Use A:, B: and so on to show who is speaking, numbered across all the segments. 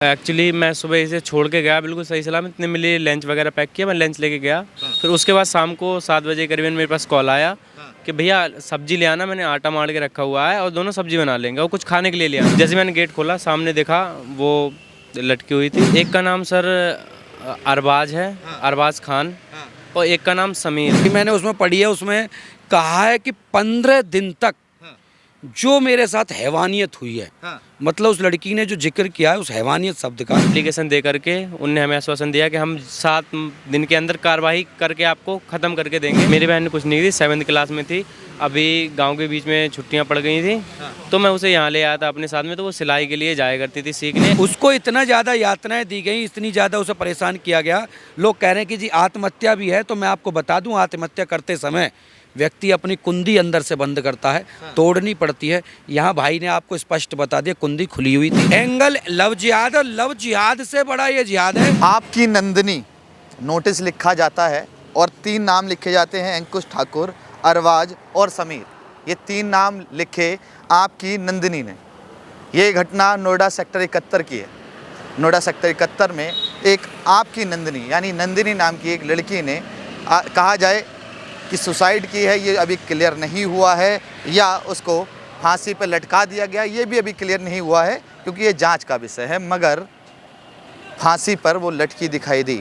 A: Actually मैं सुबह इसे छोड़ के गया बिल्कुल सही सलामत, इतने मिली लंच वगैरह पैक किया, मैं लंच लेके गया। फिर उसके बाद शाम को 7 बजे करीबन मेरे पास कॉल आया कि भैया सब्जी ले आना, मैंने आटा मार के रखा हुआ है और दोनों सब्जी बना लेंगे और कुछ खाने के लिए ले आना। जैसे मैंने गेट खोला सामने देखा वो लटकी हुई थी। एक का नाम सर अरबाज है, अरबाज खान, और एक का नाम समीर।
B: मैंने उसमें पढ़ी है, उसमें कहा है कि 15 दिन तक जो मेरे साथ हैवानियत हुई है, मतलब उस लड़की ने जो जिक्र किया है उस हैवानियत शब्द का,
A: एप्लीकेशन दे करके उनने हमें आश्वासन दिया कि हम 7 दिन के अंदर कार्रवाई करके आपको ख़त्म करके देंगे। मेरी बहन कुछ नहीं थी, 7th क्लास में थी, अभी गांव के बीच में छुट्टियां पड़ गई थी, तो मैं उसे यहाँ ले आया था अपने साथ में, तो वो सिलाई के लिए जाया करती थी सीखने।
B: उसको इतना ज़्यादा यातनाएं दी गई, इतनी ज़्यादा उसे परेशान किया गया। लोग कह रहे हैं कि जी आत्महत्या भी है, तो मैं आपको बता दूं आत्महत्या करते समय व्यक्ति अपनी कुंडी अंदर से बंद करता है, तोड़नी पड़ती है। यहाँ भाई ने आपको स्पष्ट बता दिया कुंडी खुली हुई थी। एंगल लव जिहाद, और लव जिहाद से बड़ा ये जिहाद है।
C: आपकी नंदिनी नोटिस लिखा जाता है और 3 नाम लिखे जाते हैं, अंकुश ठाकुर, अरबाज और समीर। ये 3 नाम लिखे आपकी नंदिनी ने। ये घटना नोएडा सेक्टर 71 की है। नोएडा सेक्टर 71 में एक आपकी नंदिनी यानी नंदिनी नाम की एक लड़की ने कहा जाए कि सुसाइड की है, ये अभी क्लियर नहीं हुआ है, या उसको फांसी पर लटका दिया गया, ये भी अभी क्लियर नहीं हुआ है क्योंकि ये जांच का विषय है। मगर फांसी पर वो लटकी दिखाई दी।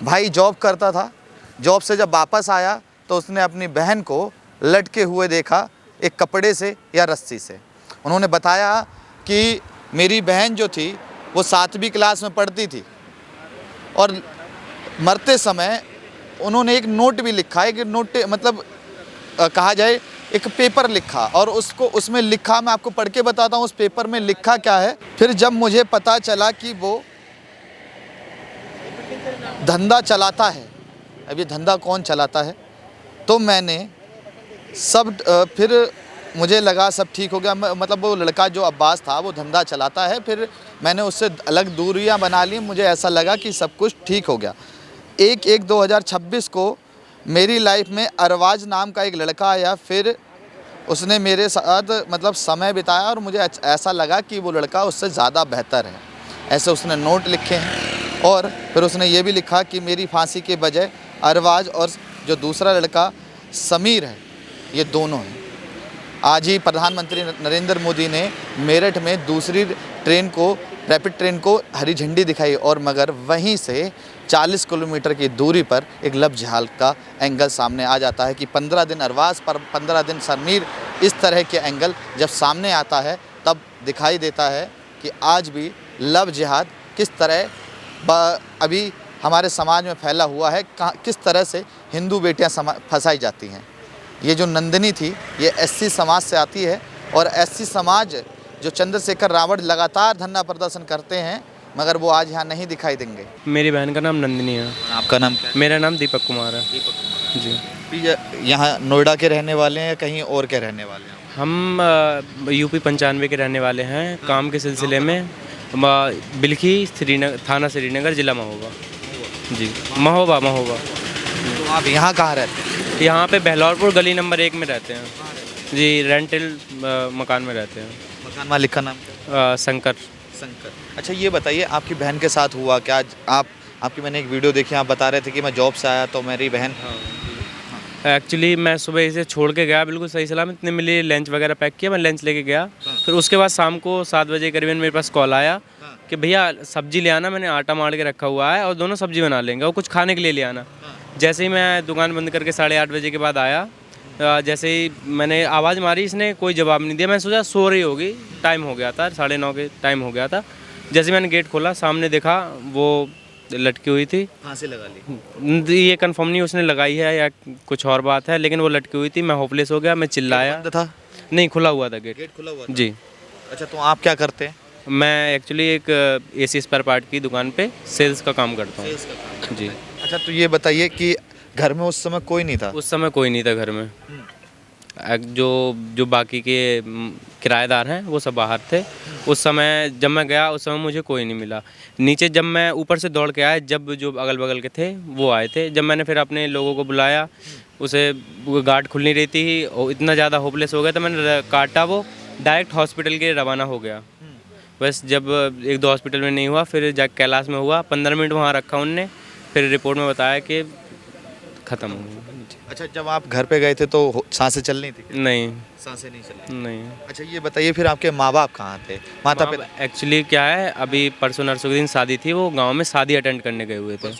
C: भाई जॉब करता था, जॉब से जब वापस आया तो उसने अपनी बहन को लटके हुए देखा, एक कपड़े से या रस्सी से। उन्होंने बताया कि मेरी बहन जो थी वो 7वीं क्लास में पढ़ती थी और मरते समय उन्होंने एक नोट भी लिखा है कि नोट मतलब कहा जाए एक पेपर लिखा, और उसको उसमें लिखा, मैं आपको पढ़ के बताता हूँ उस पेपर में लिखा क्या है। फिर जब मुझे पता चला कि वो धंधा चलाता है, अब ये धंधा कौन चलाता है, तो मैंने सब फिर मुझे लगा सब ठीक हो गया। मतलब वो लड़का जो अब्बास था वो धंधा चलाता है, फिर मैंने उससे अलग दूरियां बना ली। मुझे ऐसा लगा कि सब कुछ ठीक हो गया। 1/1/2026 को मेरी लाइफ में अरबाज नाम का एक लड़का आया, फिर उसने मेरे साथ मतलब समय बिताया और मुझे ऐसा लगा कि वो लड़का उससे ज़्यादा बेहतर है। ऐसे उसने नोट लिखे हैं और फिर उसने ये भी लिखा कि मेरी फांसी के बजाय अरबाज और जो दूसरा लड़का समीर है, ये दोनों हैं। आज ही प्रधानमंत्री नरेंद्र मोदी ने मेरठ में दूसरी ट्रेन को, रैपिड ट्रेन को हरी झंडी दिखाई, और मगर वहीं से 40 किलोमीटर की दूरी पर एक लव जिहाद का एंगल सामने आ जाता है कि 15 दिन अरबाज पर 15 दिन समीर। इस तरह के एंगल जब सामने आता है तब दिखाई देता है कि आज भी लव जिहाद किस तरह अभी हमारे समाज में फैला हुआ है, किस तरह से हिंदू बेटियां फंसाई जाती हैं। ये जो नंदिनी थी ये SC समाज से आती है, और SC समाज जो चंद्रशेखर रावत लगातार धरना प्रदर्शन करते हैं, मगर वो आज यहाँ नहीं दिखाई देंगे।
A: मेरी बहन का नाम नंदिनी है।
C: आपका नाम क्या है?
A: मेरा नाम दीपक कुमार है। जी।
C: यहाँ नोएडा के रहने वाले हैं या कहीं और के रहने वाले हैं?
A: हम UP 95 के रहने वाले हैं। काम के सिलसिले में बिलखी श्रीनगर, थाना श्रीनगर, जिला महोबा। जी, महोबा।
C: तो आप यहाँ कहाँ रहते हैं?
A: यहाँ पे बहलौरपुर गली नंबर 1 में रहते हैं। जी, रेंटल मकान में रहते हैं।
C: मकान मालिक का नाम?
A: शंकर।
C: अच्छा ये बताइए आपकी बहन के साथ हुआ क्या? आपकी मैंने एक वीडियो देखी, आप बता रहे थे कि मैं जॉब से आया तो मेरी बहन।
A: एक्चुअली मैं सुबह इसे छोड़ के गया बिल्कुल सही सलामत, इतने मिली लंच वगैरह पैक किया, मैं लंच लेके गया। फिर उसके बाद शाम को 7 बजे करीबन मेरे पास कॉल आया कि भैया सब्जी ले आना, मैंने आटा मार के रखा हुआ है और दोनों सब्जी बना लेंगे और कुछ खाने के लिए ले आना। जैसे ही मैं दुकान बंद करके 8:30 बजे के बाद आया, जैसे ही मैंने आवाज़ मारी, इसने कोई जवाब नहीं दिया। मैं सोचा सो रही होगी, टाइम हो गया था, 9:30 के टाइम हो गया था। जैसे मैंने गेट खोला सामने देखा वो लटकी हुई थी।
C: फांसी लगा ली?
A: ये कंफर्म नहीं उसने लगाई है या कुछ और बात है, लेकिन वो लटकी हुई थी। मैं होपलेस हो गया, मैं चिल्लाया।
C: बंद था?
A: नहीं, खुला हुआ था गेट।
C: खुला हुआ था?
A: जी।
C: अच्छा तो आप क्या करते हैं?
A: मैं एक्चुअली एक AC स्पेयर पार्ट की दुकान पे सेल्स का काम करता हूँ। जी।
C: अच्छा तो ये बताइए कि घर में उस समय कोई नहीं था?
A: उस समय कोई नहीं था घर में। जो बाकी के किराएदार हैं वो सब बाहर थे। उस समय जब मैं गया उस समय मुझे कोई नहीं मिला। नीचे जब मैं ऊपर से दौड़ के आया, जब जो अगल बगल के थे वो आए थे। जब मैंने फिर अपने लोगों को बुलाया, उसे गार्ड खुल नहीं रही थी और इतना ज़्यादा होपलेस हो गया, तो मैंने काटा, वो डायरेक्ट हॉस्पिटल के रवाना हो गया। बस जब 1-2 हॉस्पिटल में नहीं हुआ, फिर जा कैलाश में हुआ, 15 मिनट वहाँ रखा उनने, फिर रिपोर्ट में बताया कि ख़त्म हो गई।
C: अच्छा, जब आप घर पे गए थे तो सांसें चल रही थी?
A: नहीं,
C: सांसें नहीं चल रही।
A: नहीं।
C: अच्छा, ये बताइए फिर आपके माँ बाप कहाँ थे, माता पिता?
A: एक्चुअली क्या है, अभी परसों नरसों के दिन शादी थी, वो गांव में शादी अटेंड करने गए हुए थे।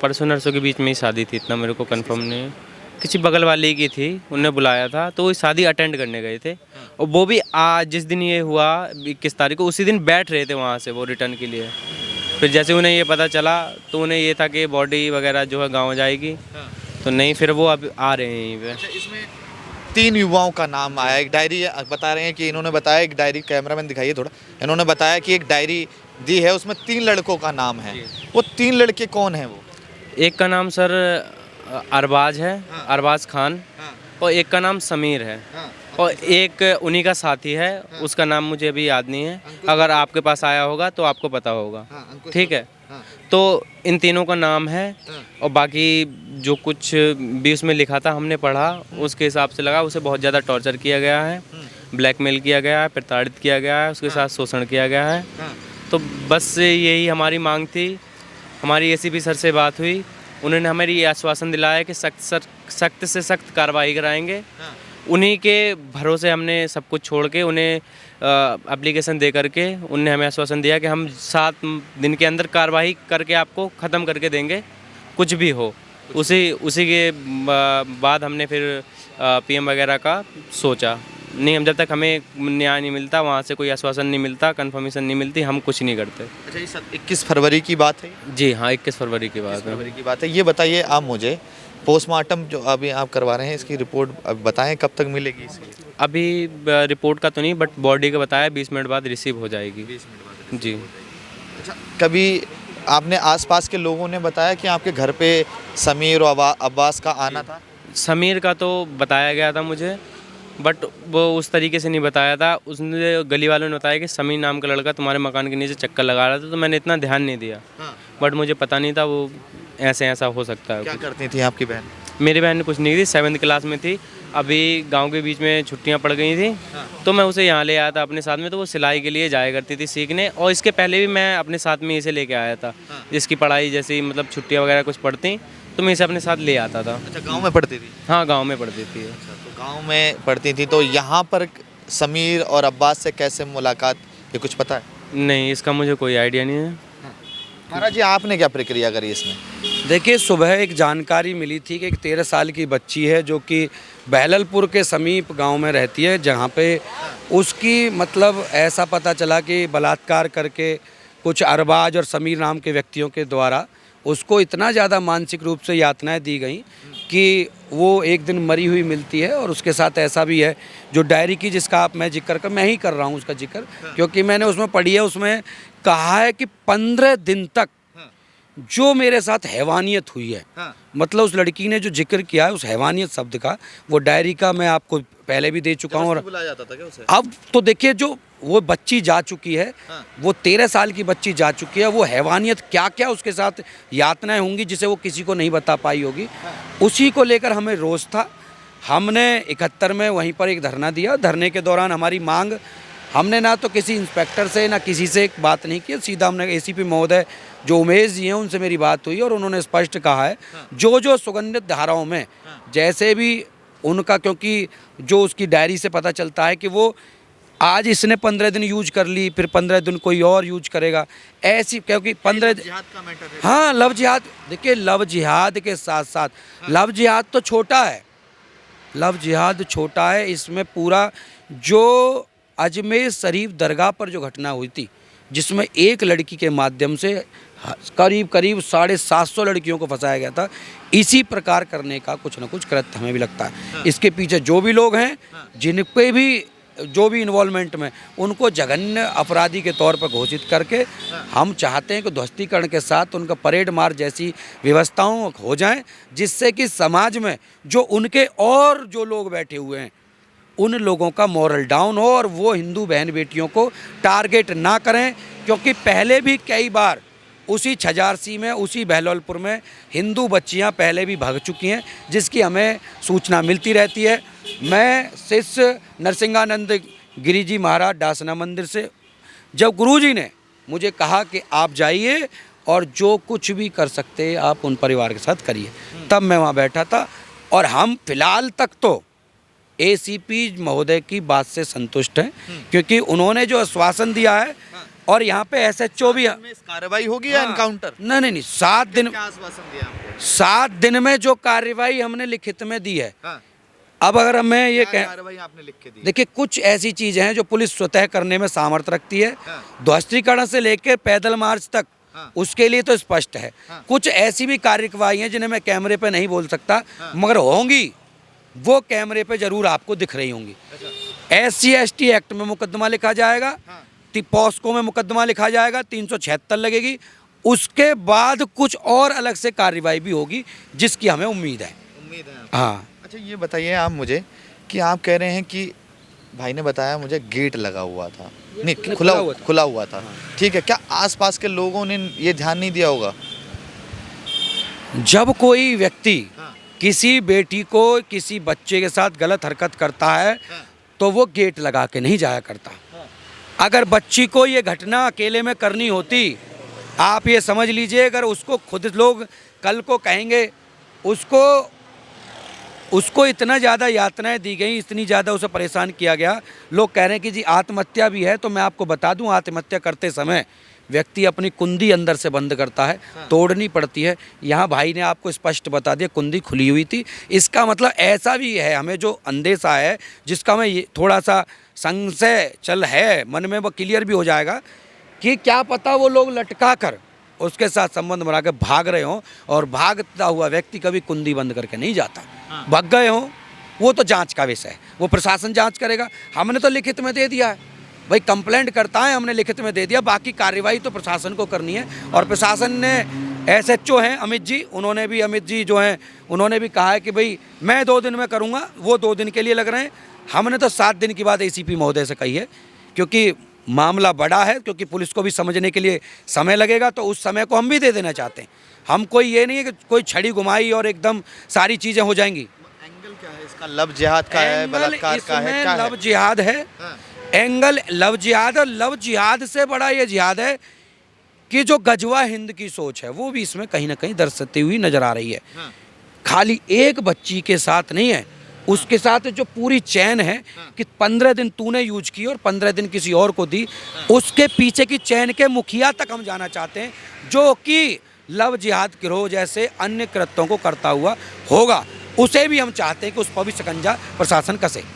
A: परसों नरसों के बीच में ही शादी थी, इतना मेरे को कंफर्म नहीं है। किसी बगल वाले की थी, उनने बुलाया था, तो वो शादी अटेंड करने गए थे। और वो भी आज जिस दिन ये हुआ 21 तारीख को, उसी दिन बैठ रहे थे वहाँ से वो रिटर्न के लिए। फिर जैसे उन्हें ये पता चला तो उन्हें ये था कि बॉडी वगैरह जो है गाँव जाएगी, तो नहीं, फिर वो अब आ रहे हैं यहीं पे।
C: अच्छा, इसमें 3 युवाओं का नाम आया, एक डायरी बता रहे हैं कि इन्होंने बताया, एक डायरी, कैमरामैन दिखाइए थोड़ा, इन्होंने बताया कि एक डायरी दी है, उसमें 3 लड़कों का नाम है। वो 3 लड़के कौन हैं वो?
A: एक का नाम सर अरबाज है, अरबाज खान, और एक का नाम समीर है, और एक उन्हीं का साथी है, उसका नाम मुझे अभी याद नहीं है, अगर आपके पास आया होगा तो आपको पता होगा, ठीक है। तो इन तीनों का नाम है, और बाकी जो कुछ भी उसमें लिखा था हमने पढ़ा, उसके हिसाब से लगा उसे बहुत ज़्यादा टॉर्चर किया गया है, ब्लैकमेल किया गया है, प्रताड़ित किया गया है, उसके साथ शोषण किया गया है। तो बस यही हमारी मांग थी। हमारी एसीपी सर से बात हुई, उन्होंने हमें ये आश्वासन दिलाया कि सख्त से सख्त कार्रवाई कराएंगे। उन्हीं के भरोसे हमने सब कुछ छोड़ के उन्हें एप्लीकेशन दे करके उनने हमें आश्वासन दिया कि हम 7 दिन के अंदर कार्रवाई करके आपको ख़त्म करके देंगे, कुछ भी हो। उसी के बाद हमने फिर पीएम वगैरह का सोचा। नहीं, हम जब तक हमें न्याय नहीं मिलता, वहाँ से कोई आश्वासन नहीं मिलता, कंफर्मेशन नहीं मिलती, हम कुछ नहीं करते।
C: अच्छा, ये 21 फरवरी की बात है?
A: जी हाँ, 21 फरवरी की बात है।
C: फरवरी की बात है। ये बताइए आप मुझे, पोस्टमार्टम जो अभी आप करवा रहे हैं, इसकी रिपोर्ट अब बताएं कब तक मिलेगी इसकी?
A: अभी रिपोर्ट का तो नहीं, बट बॉडी का बताया 20 मिनट बाद रिसीव हो जाएगी।
C: 20 मिनट बाद?
A: जी।
C: अच्छा, कभी आपने आसपास के लोगों ने बताया कि आपके घर पे समीर और अब्बास का आना था?
A: समीर का तो बताया गया था मुझे, बट वो उस तरीके से नहीं बताया था। उसने गली वालों ने बताया कि समीर नाम का लड़का तुम्हारे मकान के नीचे चक्कर लगा रहा था, तो मैंने इतना ध्यान नहीं दिया। बट मुझे पता नहीं था वो ऐसा हो सकता है।
C: क्या करती थी आपकी बहन?
A: मेरी बहन कुछ नहीं थी, 7th क्लास में थी। अभी गांव के बीच में छुट्टियां पड़ गई थी, तो मैं उसे यहाँ ले आया था अपने साथ में, तो वो सिलाई के लिए जाया करती थी सीखने, और इसके पहले भी मैं अपने साथ में इसे लेके आया था। जिसकी पढ़ाई जैसी मतलब छुट्टियाँ वगैरह कुछ पड़ती तो मैं इसे अपने साथ ले आता था।
C: अच्छा, गाँव में पढ़ती थी?
A: हाँ, गाँव में पढ़ती थी।
C: अच्छा, तो गाँव में पढ़ती थी, तो यहाँ पर समीर और अब्बास से कैसे मुलाकात, ये कुछ पता है?
A: नहीं, इसका मुझे कोई आइडिया नहीं है।
C: महाराज जी, आपने क्या प्रक्रिया करी इसमें?
B: देखिए, सुबह एक जानकारी मिली थी कि एक 13 साल की बच्ची है जो कि बहललपुर के समीप गांव में रहती है, जहां पे उसकी मतलब ऐसा पता चला कि बलात्कार करके कुछ अरबाज और समीर नाम के व्यक्तियों के द्वारा उसको इतना ज़्यादा मानसिक रूप से यातनाएं दी गई कि वो एक दिन मरी हुई मिलती है। और उसके साथ ऐसा भी है, जो डायरी की जिसका मैं मैं ही कर रहा हूँ उसका जिक्र, क्योंकि मैंने उसमें पढ़ी है, उसमें कहा है कि 15 दिन तक जो मेरे साथ हैवानियत हुई है, मतलब उस लड़की ने जो जिक्र किया है उस हैवानियत शब्द का, वो डायरी का मैं आपको पहले भी दे चुका हूँ। और
C: बुलाया जाता था क्या उसे?
B: अब तो देखिए, जो वो बच्ची जा चुकी है, वो 13 साल की बच्ची जा चुकी है, वो हैवानियत क्या क्या उसके साथ यातनाएं होंगी जिसे वो किसी को नहीं बता पाई होगी, उसी को लेकर हमें रोष था। हमने 71 में वहीं पर एक धरना दिया। धरने के दौरान हमारी मांग, हमने ना तो किसी इंस्पेक्टर से ना किसी से एक बात नहीं की, सीधा हमने एसीपी महोदय जो उमेश जी हैं उनसे मेरी बात हुई, और उन्होंने स्पष्ट कहा है जो सुगंधित धाराओं में जैसे भी उनका, क्योंकि जो उसकी डायरी से पता चलता है कि वो आज इसने 15 दिन यूज कर ली, फिर 15 दिन कोई और यूज करेगा, ऐसी, क्योंकि 15
C: जिहाद का मैटर है।
B: हाँ, लव जिहाद। देखिए, लव जिहाद के साथ साथ लव जिहाद तो छोटा है, लव जिहाद छोटा है, इसमें पूरा जो अजमेर शरीफ दरगाह पर जो घटना हुई थी, जिसमें एक लड़की के माध्यम से करीब 750 लड़कियों को फंसाया गया था, इसी प्रकार करने का कुछ ना कुछ कृत्य हमें भी लगता है। इसके पीछे जो भी लोग हैं, जिन पे भी जो भी इन्वॉल्वमेंट में, उनको जघन्य अपराधी के तौर पर घोषित करके हम चाहते हैं कि ध्वस्तीकरण के साथ उनका परेड मार्च जैसी व्यवस्थाओं हो जाएं, जिससे कि समाज में जो उनके और जो लोग बैठे हुए हैं उन लोगों का मॉरल डाउन हो और वो हिंदू बहन बेटियों को टारगेट ना करें। क्योंकि पहले भी कई बार उसी छजारसी में, उसी बहलोलपुर में हिंदू बच्चियां पहले भी भाग चुकी हैं, जिसकी हमें सूचना मिलती रहती है। मैं शिष्य नरसिंहानंद गिरी जी महाराज डासना मंदिर से जब गुरुजी ने मुझे कहा कि आप जाइए और जो कुछ भी कर सकते आप उन परिवार के साथ करिए, तब मैं वहाँ बैठा था। और हम फिलहाल तक तो एसीपी महोदय की बात से संतुष्ट हैं, क्योंकि उन्होंने जो आश्वासन दिया है, और यहाँ पे एसएचओ भी
C: में कार्रवाई होगी या एनकाउंटर?
B: नहीं 7 दिन,
C: क्या आश्वासन दिया आपको?
B: 7 दिन में जो कार्रवाई हमने लिखित में दी है।
C: हाँ।
B: अब अगर मैं ये
C: क्या
B: कह,
C: कार्रवाई आपने लिख के दी?
B: देखिए कुछ ऐसी चीजें हैं जो पुलिस स्वतः करने में सामर्थ्य रखती है।
C: हाँ।
B: ध्वस्तीकरण से लेकर पैदल मार्च तक,
C: हाँ।
B: उसके लिए तो स्पष्ट है।
C: हाँ।
B: कुछ ऐसी भी कार्यवाही हैं जिन्हें मैं कैमरे पे नहीं बोल सकता,
C: हाँ।
B: मगर होंगी, वो कैमरे पे जरूर आपको दिख रही होंगी। SC/ST एक्ट में मुकदमा लिखा जाएगा,
C: हाँ।
B: पॉस्को में मुकदमा लिखा जाएगा, 376 लगेगी। उसके बाद कुछ और अलग से कार्रवाई भी होगी, जिसकी हमें उम्मीद है।
C: उम्मीद है आपको?
B: हाँ।
C: अच्छा ये बताइए आप मुझे कि आप कह रहे हैं कि भाई ने बताया मुझे गेट लगा हुआ था, नहीं खुला हुआ था। ठीक है, क्या आसपास के लोगों ने ये ध्यान नहीं दिया होगा?
B: जब कोई व्यक्ति
C: हाँ।
B: किसी बेटी को किसी बच्चे के साथ गलत हरकत करता है,
C: हाँ।
B: तो वो गेट लगा के नहीं जाया करता।
C: हाँ।
B: अगर बच्ची को ये घटना अकेले में करनी होती, आप ये समझ लीजिए, अगर उसको खुद लोग कल को कहेंगे, उसको इतना ज़्यादा यातनाएं दी गई, इतनी ज़्यादा उसे परेशान किया गया, लोग कह रहे हैं कि जी आत्महत्या भी है। तो मैं आपको बता दूं, आत्महत्या करते समय व्यक्ति अपनी कुंडी अंदर से बंद करता है, तोड़नी पड़ती है। यहाँ भाई ने आपको स्पष्ट बता दिया, कुंडी खुली हुई थी। इसका मतलब ऐसा भी है, हमें जो अंदेशा है, जिसका मैं ये थोड़ा सा संशय चल है मन में, वो क्लियर भी हो जाएगा कि क्या पता वो लोग लटका कर उसके साथ संबंध बना के भाग रहे हों, और भागता हुआ व्यक्ति कभी कुंडी बंद करके नहीं जाता। भाग गए हों, वो तो जांच का विषय है, वो प्रशासन जांच करेगा। हमने तो लिखित में दे दिया है भाई, कंप्लेंट करता है, हमने लिखित में दे दिया, बाकी कार्रवाई तो प्रशासन को करनी है। और प्रशासन ने SHO हैं अमित जी, अमित जी जो हैं, उन्होंने भी कहा है कि भाई मैं 2 दिन में करूँगा, वो 2 दिन के लिए लग रहे हैं। हमने तो 7 दिन की बात ACP महोदय से कही है, क्योंकि मामला बड़ा है, क्योंकि पुलिस को भी समझने के लिए समय लगेगा, तो उस समय को हम भी दे देना चाहते हैं। हम कोई ये नहीं है कि कोई छड़ी घुमाई और एकदम सारी चीज़ें हो जाएंगी।
C: एंगल क्या है इसका? लव जिहाद का है, बलात्कार का है, क्या
B: लव जिहाद है।
C: हाँ।
B: एंगल लव जिहाद, और लव जिहाद से बड़ा ये जिहाद है कि जो गजवा हिंद की सोच है, वो भी इसमें कहीं ना कहीं दर्शाती हुई नजर आ रही है।
C: हाँ।
B: खाली एक बच्ची के साथ नहीं है, उसके साथ जो पूरी चैन है कि 15 दिन तूने यूज की और 15 दिन किसी और को दी, उसके पीछे की चैन के मुखिया तक हम जाना चाहते हैं, जो कि लव जिहाद गिरोह जैसे अन्य कृत्यों को करता हुआ होगा। उसे भी हम चाहते हैं कि उस पर भी शिकंजा प्रशासन कसे।